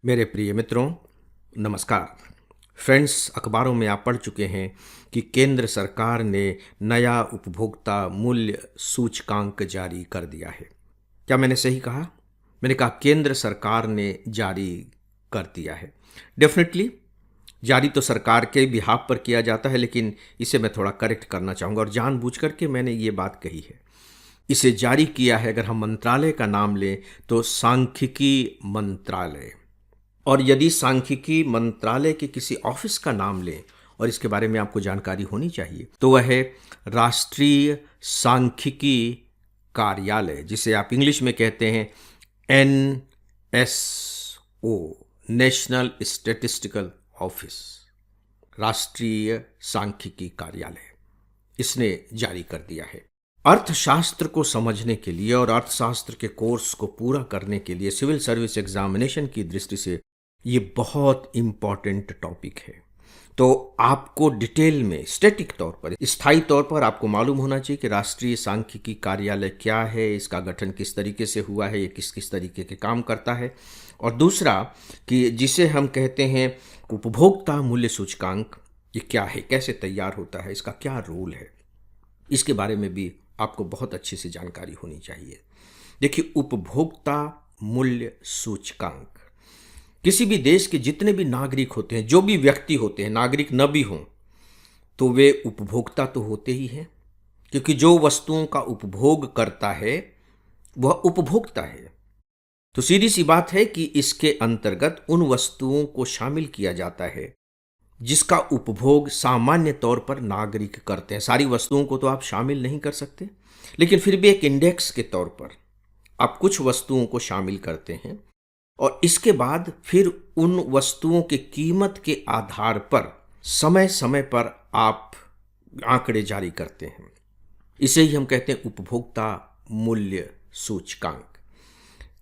मेरे प्रिय मित्रों, नमस्कार। फ्रेंड्स, अखबारों में आप पढ़ चुके हैं कि केंद्र सरकार ने नया उपभोक्ता मूल्य सूचकांक जारी कर दिया है। क्या मैंने सही कहा? मैंने कहा केंद्र सरकार ने जारी कर दिया है। डेफिनेटली जारी तो सरकार के बिहाफ पर किया जाता है, लेकिन इसे मैं थोड़ा करेक्ट करना चाहूँगा और जानबूझकर के मैंने ये बात कही है। इसे जारी किया है, अगर हम मंत्रालय का नाम लें तो सांख्यिकी मंत्रालय। और यदि सांख्यिकी मंत्रालय के किसी ऑफिस का नाम लें और इसके बारे में आपको जानकारी होनी चाहिए, तो वह है राष्ट्रीय सांख्यिकी कार्यालय, जिसे आप इंग्लिश में कहते हैं NSO, नेशनल स्टैटिस्टिकल ऑफिस। राष्ट्रीय सांख्यिकी कार्यालय इसने जारी कर दिया है। अर्थशास्त्र को समझने के लिए और अर्थशास्त्र के कोर्स को पूरा करने के लिए सिविल सर्विस एग्जामिनेशन की दृष्टि से ये बहुत इम्पॉर्टेंट टॉपिक है। तो आपको डिटेल में, स्टैटिक तौर पर, स्थायी तौर पर आपको मालूम होना चाहिए कि राष्ट्रीय सांख्यिकी कार्यालय क्या है, इसका गठन किस तरीके से हुआ है, ये किस किस तरीके के काम करता है। और दूसरा कि जिसे हम कहते हैं उपभोक्ता मूल्य सूचकांक, ये क्या है, कैसे तैयार होता है, इसका क्या रोल है, इसके बारे में भी आपको बहुत अच्छी से जानकारी होनी चाहिए। देखिए, उपभोक्ता मूल्य सूचकांक किसी भी देश के जितने भी नागरिक होते हैं, जो भी व्यक्ति होते हैं, नागरिक न भी हों तो वे उपभोक्ता तो होते ही हैं, क्योंकि जो वस्तुओं का उपभोग करता है वह उपभोक्ता है। तो सीधी सी बात है कि इसके अंतर्गत उन वस्तुओं को शामिल किया जाता है जिसका उपभोग सामान्य तौर पर नागरिक करते हैं। सारी वस्तुओं को तो आप शामिल नहीं कर सकते, लेकिन फिर भी एक इंडेक्स के तौर पर आप कुछ वस्तुओं को शामिल करते हैं और इसके बाद फिर उन वस्तुओं की कीमत के आधार पर समय समय पर आप आंकड़े जारी करते हैं। इसे ही हम कहते हैं उपभोक्ता मूल्य सूचकांक।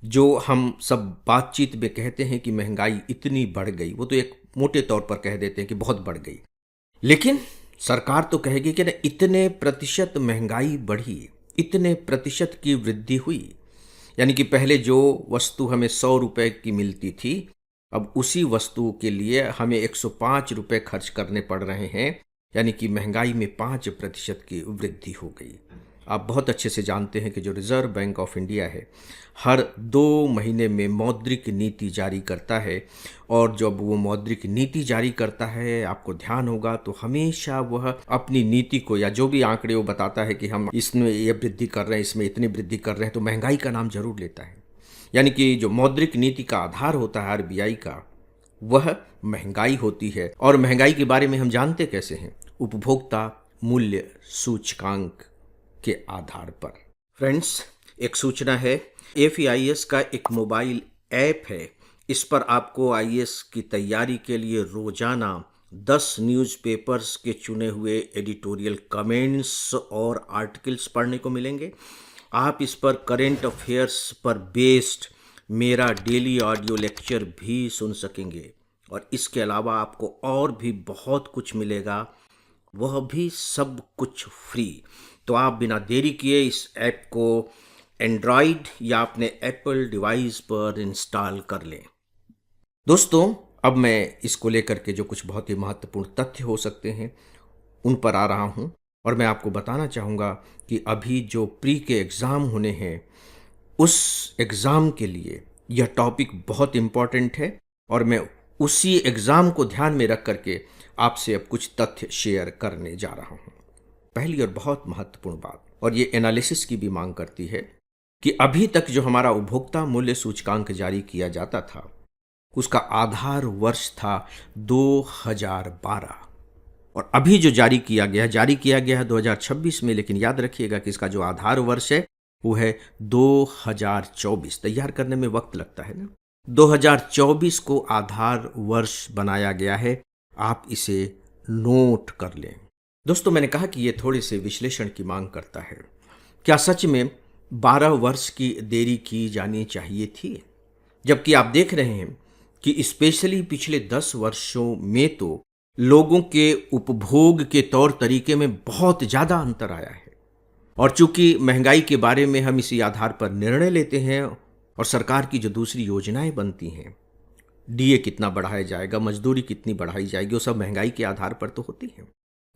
जो हम सब बातचीत में कहते हैं कि महंगाई इतनी बढ़ गई, वो तो एक मोटे तौर पर कह देते हैं कि बहुत बढ़ गई, लेकिन सरकार तो कहेगी कि ना, इतने प्रतिशत महंगाई बढ़ी, इतने प्रतिशत की वृद्धि हुई। यानी कि पहले जो वस्तु हमें 100 रुपए की मिलती थी, अब उसी वस्तु के लिए हमें 105 रुपए खर्च करने पड़ रहे हैं। यानी कि महंगाई में 5% की वृद्धि हो गई। आप बहुत अच्छे से जानते हैं कि जो रिजर्व बैंक ऑफ इंडिया है, हर 2 महीने में मौद्रिक नीति जारी करता है, और जब वो मौद्रिक नीति जारी करता है, आपको ध्यान होगा तो हमेशा वह अपनी नीति को, या जो भी आंकड़े वो बताता है कि हम इसमें ये वृद्धि कर रहे हैं, इसमें इतनी वृद्धि कर रहे हैं, तो महंगाई का नाम जरूर लेता है। यानी कि जो मौद्रिक नीति का आधार होता है RBI का, वह महंगाई होती है। और महंगाई के बारे में हम जानते कैसे हैं? उपभोक्ता मूल्य सूचकांक के आधार पर। फ्रेंड्स, एक सूचना है, FEIS का एक मोबाइल ऐप है। इस पर आपको IAS की तैयारी के लिए रोजाना 10 न्यूज़पेपर्स के चुने हुए एडिटोरियल कमेंट्स और आर्टिकल्स पढ़ने को मिलेंगे। आप इस पर करेंट अफेयर्स पर बेस्ड मेरा डेली ऑडियो लेक्चर भी सुन सकेंगे, और इसके अलावा आपको और भी बहुत कुछ मिलेगा, वह भी सब कुछ फ्री। तो आप बिना देरी किए इस ऐप को एंड्रॉयड या अपने एप्पल डिवाइस पर इंस्टॉल कर लें। दोस्तों, अब मैं इसको लेकर के जो कुछ बहुत ही महत्वपूर्ण तथ्य हो सकते हैं उन पर आ रहा हूं, और मैं आपको बताना चाहूँगा कि अभी जो प्री के एग्ज़ाम होने हैं, उस एग्ज़ाम के लिए यह टॉपिक बहुत इम्पॉर्टेंट है, और मैं उसी एग्ज़ाम को ध्यान में रख करके आपसे अब कुछ तथ्य शेयर करने जा रहा हूँ। पहली और बहुत महत्वपूर्ण बात, और ये एनालिसिस की भी मांग करती है, कि अभी तक जो हमारा उपभोक्ता मूल्य सूचकांक जारी किया जाता था, उसका आधार वर्ष था 2012, और अभी जो जारी किया गया है 2026 में। लेकिन याद रखिएगा कि इसका जो आधार वर्ष है वो है 2024। तैयार करने में वक्त लगता है ना। 2024 को आधार वर्ष बनाया गया है, आप इसे नोट कर लें। दोस्तों, मैंने कहा कि ये थोड़े से विश्लेषण की मांग करता है। क्या सच में 12 वर्ष की देरी की जानी चाहिए थी? जबकि आप देख रहे हैं कि स्पेशली पिछले 10 वर्षों में तो लोगों के उपभोग के तौर तरीके में बहुत ज़्यादा अंतर आया है। और चूंकि महंगाई के बारे में हम इसी आधार पर निर्णय लेते हैं, और सरकार की जो दूसरी योजनाएं बनती हैं डीए कितना बढ़ाया जाएगा, मजदूरी कितनी बढ़ाई जाएगी, वो सब महंगाई के आधार पर तो होती है।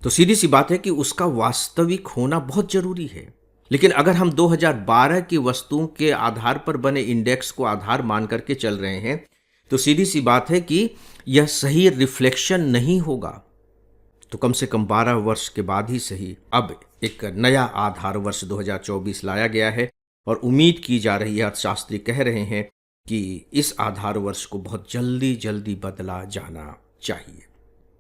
तो सीधी सी बात है कि उसका वास्तविक होना बहुत जरूरी है। लेकिन अगर हम 2012 की वस्तुओं के आधार पर बने इंडेक्स को आधार मान करके चल रहे हैं, तो सीधी सी बात है कि यह सही रिफ्लेक्शन नहीं होगा। तो कम से कम 12 वर्ष के बाद ही सही अब एक नया आधार वर्ष 2024 लाया गया है, और उम्मीद की जा रही है, अर्थशास्त्री कह रहे हैं कि इस आधार वर्ष को बहुत जल्दी जल्दी बदला जाना चाहिए।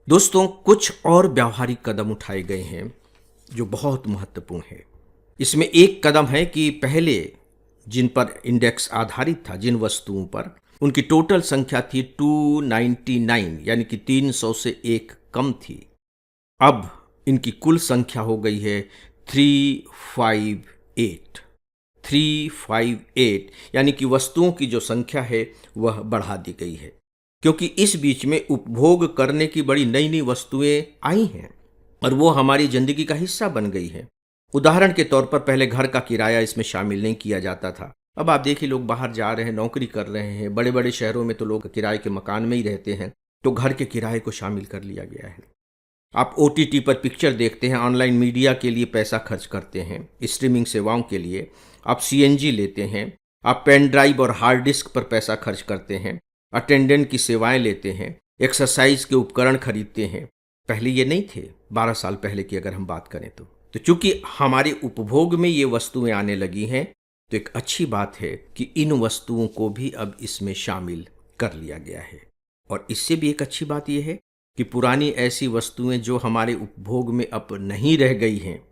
दोस्तों, कुछ और व्यावहारिक कदम उठाए गए हैं जो बहुत महत्वपूर्ण है। इसमें एक कदम है कि पहले जिन पर इंडेक्स आधारित था, जिन वस्तुओं पर, उनकी टोटल संख्या थी 299, यानी कि 300 से एक कम थी। अब इनकी कुल संख्या हो गई है 358। 358 यानी कि वस्तुओं की जो संख्या है वह बढ़ा दी गई है, क्योंकि इस बीच में उपभोग करने की बड़ी नई नई वस्तुएं आई हैं और वो हमारी जिंदगी का हिस्सा बन गई हैं। उदाहरण के तौर पर पहले घर का किराया इसमें शामिल नहीं किया जाता था। अब आप देखिए, लोग बाहर जा रहे हैं, नौकरी कर रहे हैं, बड़े बड़े शहरों में तो लोग किराए के मकान में ही रहते हैं, तो घर के किराए को शामिल कर लिया गया है। आप ओटीटी पर पिक्चर देखते हैं, ऑनलाइन मीडिया के लिए पैसा खर्च करते हैं, स्ट्रीमिंग सेवाओं के लिए आप सीएनजी लेते हैं, आप पेन ड्राइव और हार्ड डिस्क पर पैसा खर्च करते हैं, अटेंडेंट की सेवाएं लेते हैं, एक्सरसाइज के उपकरण खरीदते हैं। पहले ये नहीं थे, 12 साल पहले की अगर हम बात करें तो चूंकि हमारे उपभोग में ये वस्तुएं आने लगी हैं, तो एक अच्छी बात है कि इन वस्तुओं को भी अब इसमें शामिल कर लिया गया है। और इससे भी एक अच्छी बात यह है कि पुरानी ऐसी वस्तुएं जो हमारे उपभोग में अब नहीं रह गई हैं,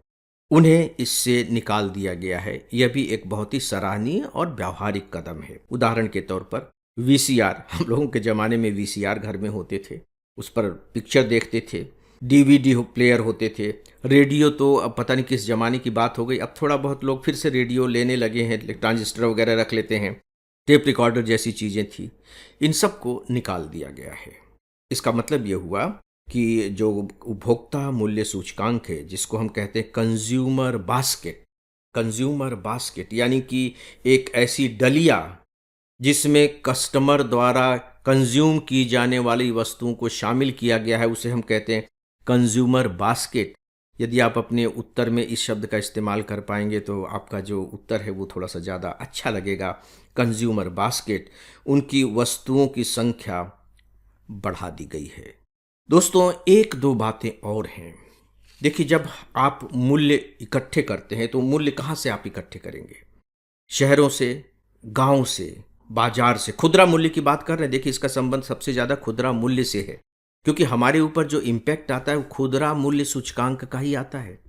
उन्हें इससे निकाल दिया गया है। यह भी एक बहुत ही सराहनीय और व्यावहारिक कदम है। उदाहरण के तौर पर वीसीआर, हम लोगों के ज़माने में वीसीआर घर में होते थे, उस पर पिक्चर देखते थे। डीवीडी प्लेयर होते थे। रेडियो तो अब पता नहीं किस ज़माने की बात हो गई, अब थोड़ा बहुत लोग फिर से रेडियो लेने लगे हैं, ट्रांजिस्टर वगैरह रख लेते हैं। टेप रिकॉर्डर जैसी चीज़ें थी, इन सब को निकाल दिया गया है। इसका मतलब ये हुआ कि जो उपभोक्ता मूल्य सूचकांक है, जिसको हम कहते हैं कंज्यूमर बास्केट यानी कि एक ऐसी डलिया जिसमें कस्टमर द्वारा कंज्यूम की जाने वाली वस्तुओं को शामिल किया गया है, उसे हम कहते हैं कंज्यूमर बास्केट। यदि आप अपने उत्तर में इस शब्द का इस्तेमाल कर पाएंगे तो आपका जो उत्तर है वो थोड़ा सा ज़्यादा अच्छा लगेगा। कंज्यूमर बास्केट, उनकी वस्तुओं की संख्या बढ़ा दी गई है। दोस्तों, एक दो बातें और हैं। देखिए, जब आप मूल्य इकट्ठे करते हैं तो मूल्य कहाँ से आप इकट्ठे करेंगे? शहरों से, गांव से, बाजार से। खुदरा मूल्य की बात कर रहे हैं, देखिए इसका संबंध सबसे ज़्यादा खुदरा मूल्य से है, क्योंकि हमारे ऊपर जो इम्पैक्ट आता है वो खुदरा मूल्य सूचकांक का ही आता है।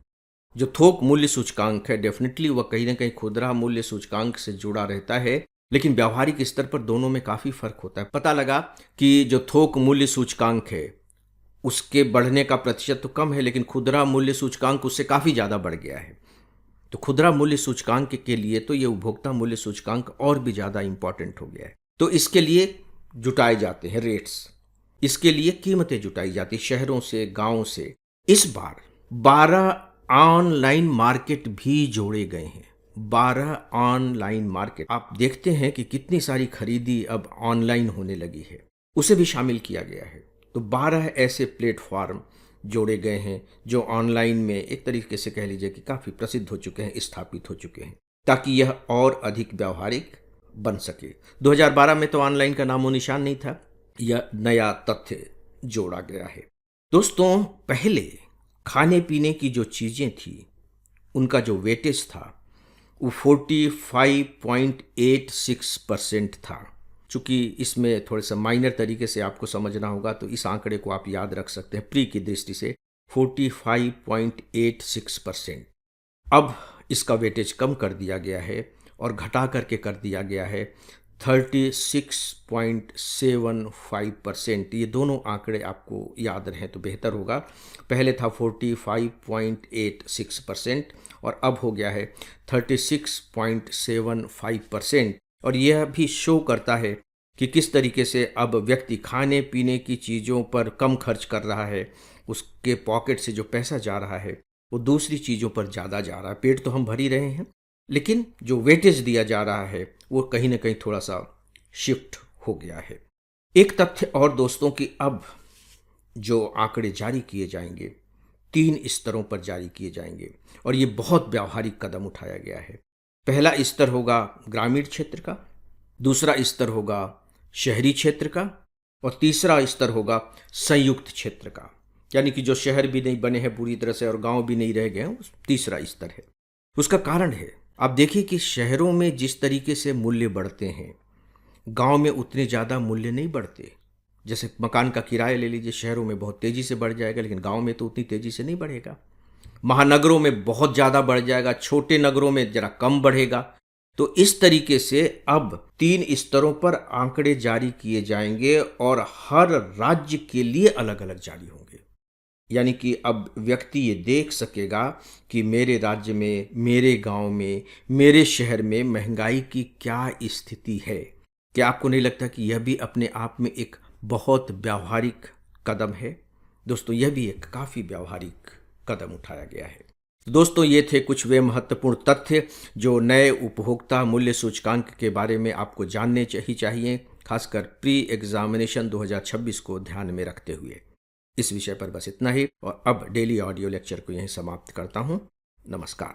जो थोक मूल्य सूचकांक है, डेफिनेटली वह कहीं ना कहीं खुदरा मूल्य सूचकांक से जुड़ा रहता है, लेकिन व्यावहारिक स्तर पर दोनों में काफ़ी फर्क होता है। पता लगा कि जो थोक मूल्य सूचकांक है उसके बढ़ने का प्रतिशत तो कम है, लेकिन खुदरा मूल्य सूचकांक उससे काफ़ी ज़्यादा बढ़ गया है। तो खुदरा मूल्य सूचकांक के लिए तो ये उपभोक्ता मूल्य सूचकांक और भी ज़्यादा इंपॉर्टेंट हो गया है। तो इसके लिए जुटाए जाते हैं रेट्स, इसके लिए कीमतें जुटाई जाती, शहरों से, गांव से। इस बार 12 ऑनलाइन मार्केट भी जोड़े गए हैं। 12 ऑनलाइन मार्केट, आप देखते हैं कि कितनी सारी खरीदी अब ऑनलाइन होने लगी है, उसे भी शामिल किया गया है। तो 12 ऐसे प्लेटफॉर्म जोड़े गए हैं जो ऑनलाइन में एक तरीके से कह लीजिए कि काफ़ी प्रसिद्ध हो चुके हैं, स्थापित हो चुके हैं, ताकि यह और अधिक व्यावहारिक बन सके। 2012 में तो ऑनलाइन का नामो निशान नहीं था, यह नया तथ्य जोड़ा गया है। दोस्तों, पहले खाने पीने की जो चीज़ें थी उनका जो वेटेज था वो 45.86% था। चूँकि इसमें थोड़े सा माइनर तरीके से आपको समझना होगा, तो इस आंकड़े को आप याद रख सकते हैं प्री की दृष्टि से, 45.86%। अब इसका वेटेज कम कर दिया गया है और घटा करके कर दिया गया है 36.75%। ये दोनों आंकड़े आपको याद रहें तो बेहतर होगा। पहले था 45.86% और अब हो गया है 36.75%। और यह भी शो करता है कि किस तरीके से अब व्यक्ति खाने पीने की चीज़ों पर कम खर्च कर रहा है, उसके पॉकेट से जो पैसा जा रहा है वो दूसरी चीज़ों पर ज़्यादा जा रहा है। पेट तो हम भर ही रहे हैं, लेकिन जो वेटेज दिया जा रहा है वो कहीं ना कहीं थोड़ा सा शिफ्ट हो गया है। एक तथ्य और दोस्तों कि अब जो आंकड़े जारी किए जाएंगे 3 स्तरों पर जारी किए जाएंगे और ये बहुत व्यावहारिक कदम उठाया गया है। पहला स्तर होगा ग्रामीण क्षेत्र का, दूसरा स्तर होगा शहरी क्षेत्र का और तीसरा स्तर होगा संयुक्त क्षेत्र का। यानी कि जो शहर भी नहीं बने हैं पूरी तरह से और गांव भी नहीं रह गए हैं, तीसरा स्तर है। उसका कारण है, आप देखिए कि शहरों में जिस तरीके से मूल्य बढ़ते हैं, गांव में उतने ज़्यादा मूल्य नहीं बढ़ते। जैसे मकान का किराया ले लीजिए, शहरों में बहुत तेज़ी से बढ़ जाएगा लेकिन गांव में तो उतनी तेज़ी से नहीं बढ़ेगा। महानगरों में बहुत ज़्यादा बढ़ जाएगा, छोटे नगरों में ज़रा कम बढ़ेगा। तो इस तरीके से अब 3 स्तरों पर आंकड़े जारी किए जाएंगे और हर राज्य के लिए अलग अलग जारी होंगे। यानी कि अब व्यक्ति ये देख सकेगा कि मेरे राज्य में, मेरे गांव में, मेरे शहर में महंगाई की क्या स्थिति है। क्या आपको नहीं लगता कि यह भी अपने आप में एक बहुत व्यावहारिक कदम है? दोस्तों, यह भी एक काफ़ी व्यावहारिक कदम उठाया गया है। दोस्तों, ये थे कुछ वे महत्वपूर्ण तथ्य जो नए उपभोक्ता मूल्य सूचकांक के बारे में आपको जानने चाहिए, खासकर प्री एग्जामिनेशन 2026 को ध्यान में रखते हुए। इस विषय पर बस इतना ही और अब डेली ऑडियो लेक्चर को यहीं समाप्त करता हूँ। नमस्कार।